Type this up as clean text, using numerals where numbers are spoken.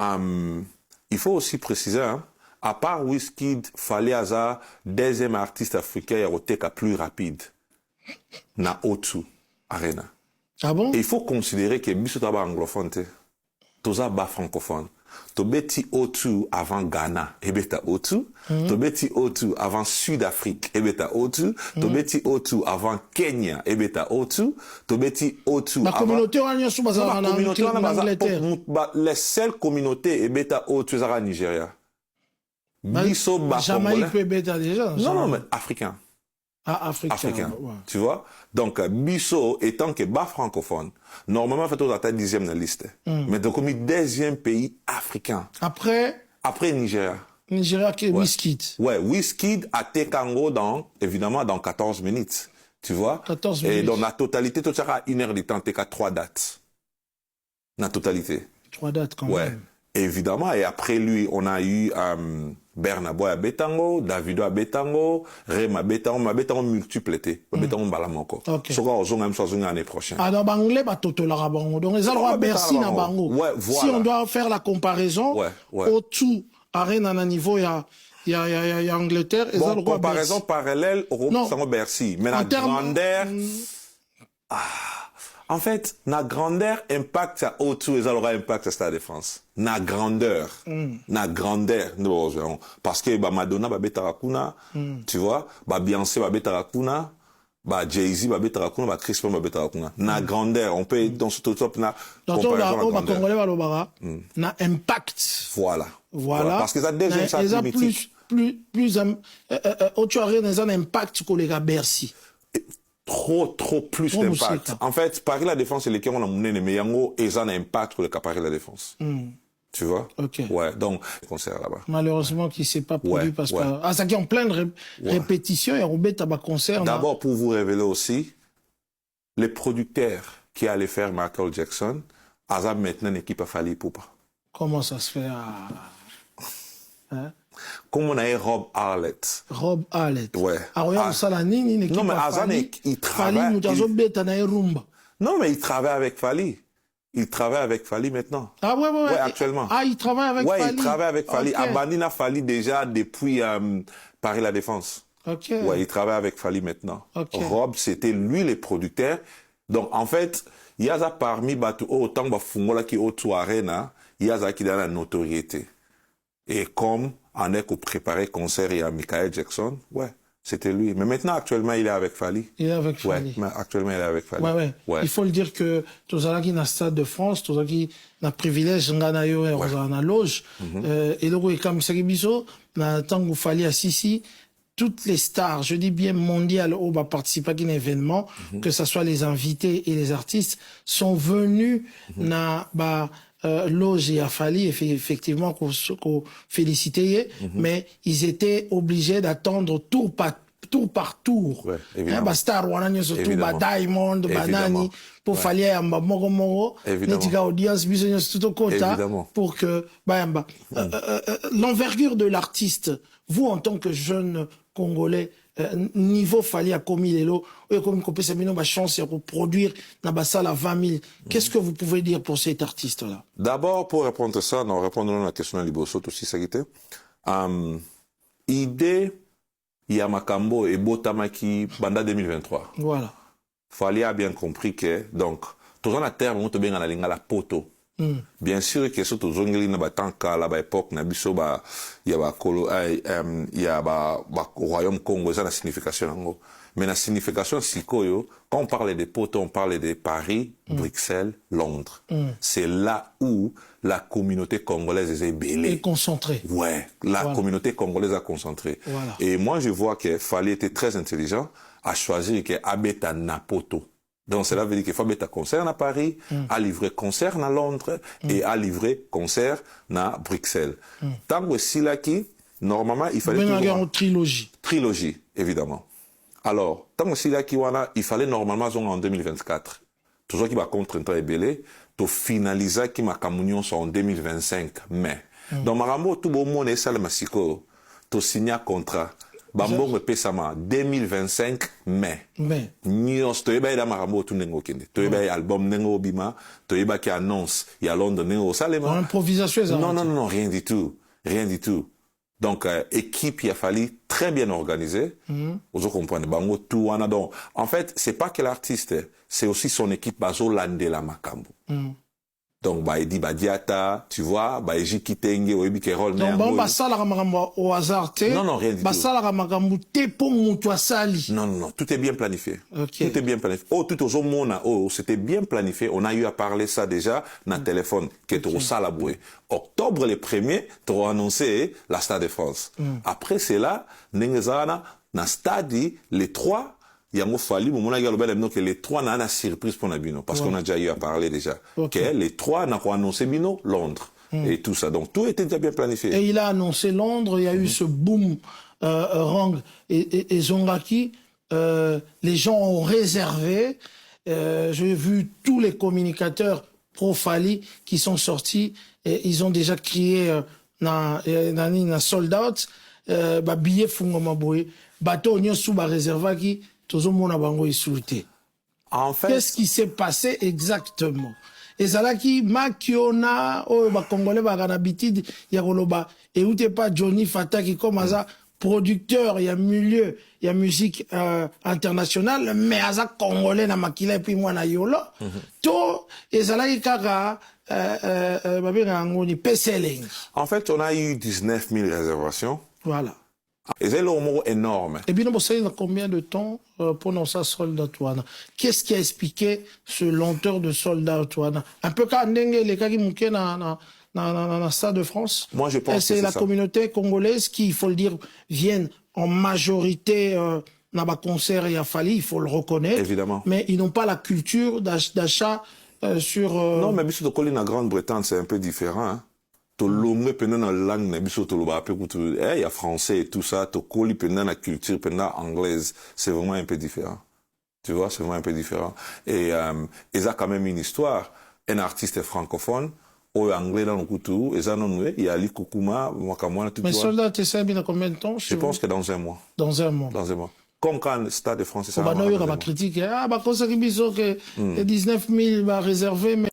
Il faut aussi préciser, hein, à part Wizkid, fallait avoir deuxième artiste africain éroteka plus rapide. Na Otu Arena. Ah bon? Et il faut considérer que biso taba anglophone te. Toza ba francophone. Tobeti Otu avant Ghana, ebeta Otu. Tobeti Otu avant Sud-Afrique, ebeta Otu. Tobeti Otu avant Kenya, ebeta Otu. Tobeti Otu La communauté en Angleterre. Les seules communautés ebeta Otu zara Nigeria. Biso ba Jamaïque peut bêta déjà. Non, mais africain. Ah, africain. Ouais. Tu vois? Donc, Bisso, étant que bas francophone, normalement, fait aux attaques 10e dans la liste. Mais donc, comme 10e pays africain. Après Nigeria. Nigeria qui est Wizkid. Ouais, Wizkid a Tekango évidemment, dans 14 minutes. Tu vois? 14 minutes. Et dans la totalité, tout ça à 1 heure de temps, t'es qu'à 3 dates. La totalité. 3 dates quand ouais. même. Évidemment, et après lui, on a eu Bernaboy à Betango, Davido à Betango, Rema Betango multiple été. Betango Balamoko. Ok. Soka on même chose l'année prochaine. Ah, dans Banglais, bah, Toto la Rabango. Donc, les droit Bercy na Bango. Ouais, voilà. Si on doit faire la comparaison, au-dessous, Arena na niveau, il y a Angleterre, et bon, comparaison parallèle, Europe, Bercy. Mais la grandeur, en fait, la grandeur impact à autour et ça aura impact à Stade de France. La grandeur. La grandeur. Parce que, bah, Madonna, bah, Betarakuna, tu vois, bah, Beyoncé, bah, Betarakuna, bah, Jay-Z, bah, Betarakuna, bah, Chris Brown, bah, Betarakuna. La grandeur. On peut, dans ce top, na, comparaison à grandeur. Na impact. Voilà. Voilà. Parce que ça, deuxième, ça, plus, au-dessus, il a un impact que les gars Bercy. Trop plus d'impact. En fait, Paris La Défense et lesquels on a mené mais yango et ça a un impact pour le cas Paris La Défense. Tu vois? Ok. Ouais, donc, concert là-bas. Malheureusement, qui s'est pas produit parce que, ça qui est en pleine répétition et Robert Tabac concert. D'abord, pour vous révéler aussi, les producteurs qui allaient faire Michael Jackson, Azab maintenant une équipe à Fali Poupa. Comment ça se fait hein? Comme on a eu Rob Arlett. Rob Arlett. Ouais. Non, mais Azan, il travaille. Non, mais il travaille avec Fali. Il travaille avec Fali maintenant. Ah ouais. Ouais, actuellement. Ah, il travaille avec Fali. Ouais, il travaille avec Fali. Abandina Fali déjà depuis Paris La Défense. Ok. Ouais, il travaille avec Fali maintenant. Okay. Rob, c'était lui le producteur. Donc, en fait, il y a ça parmi autant que Fungola qui autour Arena, il y a ça qui donne la notoriété. Et comme on est préparé concert et à Michael Jackson, ouais, c'était lui. Mais maintenant, actuellement, il est avec Fali. Il est avec Fali. Ouais, mais actuellement, il est avec Fali. Ouais. Il faut le dire que tous ceux qui dans le Stade de France, tous ceux qui ont le privilège de la loge, et donc, comme ça, dans tant que Fali à Sissi, toutes les stars, je dis bien mondiales, qui ont participé à un événement, que ce soit les invités et les artistes, sont venus loge et a fallu effectivement qu'on féliciter, mais ils étaient obligés d'attendre tour par tour. Ouais, évidemment. Star wana surtout Diamond, Banani, pour fallier amba moro, netika audience biso tout kota pour que l'envergure de l'artiste, vous en tant que jeune Congolais, niveau Fali a commis les lots, comme qu'on peut s'amener chance de reproduire dans la salle à 20 000. Qu'est-ce que vous pouvez dire pour cet artiste-là? D'abord, pour répondre à ça, nous répondons à la question de Liboso aussi, ça qui était. Idée, Yamakambo et Botamaki, Banda 2023. Voilà. Fali a bien compris que, donc, tout en a terme, on te bien à la poto. Bien sûr que surtout zongeli na batanka la ba époque na biso ba ya ba kolo ya ba royaume Congo ça la signification ngo mais la signification sikoyo quand on parle des poteaux on parle de Paris, Bruxelles, Londres. C'est là où la communauté congolaise est belle. Et concentrée. Ouais, la communauté congolaise a concentré. Voilà. Et moi je vois que Fali était très intelligent à choisir que Abeta Napoto. Donc, cela veut dire qu'il faut mettre un concert à Paris, à livrer concert à Londres et à livrer concert à Bruxelles. Tant que si là qui, normalement, il fallait une trilogie. Trilogie, évidemment. Alors, tant que si là qui, il fallait normalement en 2024. Tout ce qui va contre un très belé, to finaliser qui ma communion en 2025 mai. Donc, Marambo, tout le monde est ça le massicot, to signer un contrat. Bambongo pesama 2025 mai. Mais Nyos toyeba ida marambo tu nengo kende. Toyeba album nengo bima, toyeba qui annonce il y a Londres nengo salema. improvisation Non, rien du tout. Rien du tout. Donc équipe il a fallu très bien organisée. Vous comprenez bango tout wana donc en fait, c'est pas que l'artiste, c'est aussi son équipe bazo lande la makambo. Donc, bah, il dit, bah, diata, tu vois, bah, il kitenge, oebi kerol, donc bon bah ça la makambo au hasard te non, rien du bah tout. ça la makambo te pour mutu asali. Non, tout est bien planifié. Okay. Tout est bien planifié. Oh, tout au mona, oh, c'était bien planifié. On a eu à parler ça déjà dans le téléphone, qui est au salaboué. Octobre les premiers, tu as annoncé la Stade de France. Après, c'est là, Nengezana, na Stade, les trois, Yango Fali, mon que les trois n'ont pas surprise pour Nabino, parce qu'on a déjà eu à parler déjà. Okay. Les trois n'ont pas annoncé Bino, Londres, et tout ça. Donc tout était déjà bien planifié. Et il a annoncé Londres, il y a eu ce boom, Rang et Zongaki, les gens ont réservé, j'ai vu tous les communicateurs pro-Fali qui sont sortis, et ils ont déjà crié, na sold out, billet fungoma boy, bateau nyo sous ba réservaki, en fait, qu'est-ce qui s'est passé exactement? Et ça là qui makiona ba congolais ba habitude ya koloba et où t'es pas Johnny Fata qui comme ça producteur il y a milieu il y a musique internationale mais aza congolais na makila et puis moi na yolo to et ça là qui kaka en fait on a eu 19 000 réservations. Voilà. Et c'est le mot énorme. Et bien, vous savez combien de temps pour nos soldats Touana? Qu'est-ce qui a expliqué ce lenteur de soldats Touana? Un peu comme les cas qui manquaient dans le Stade de France. Moi, je pense que c'est la communauté congolaise qui, il faut le dire, viennent en majorité dans le concert et à Fali, il faut le reconnaître. Évidemment. Mais ils n'ont pas la culture d'achat sur... Non, mais si tu connais la Grande-Bretagne, c'est un peu différent. Hein. Tolongue pendant la langue nabiso toloba peu il y a français et tout ça to coli pendant la culture pendant anglaise c'est vraiment un peu différent, tu vois, c'est vraiment un peu différent et ils a quand même une histoire, un artiste francophone au anglais dans le couteau et ça non il y a Ali Kukuma Mwakamwana tout. Mais soldat tu sais bien combien de temps? Je pense que dans un mois comme quand le Stade de France ça va critique ah bah cause que 19 000 va réserver mais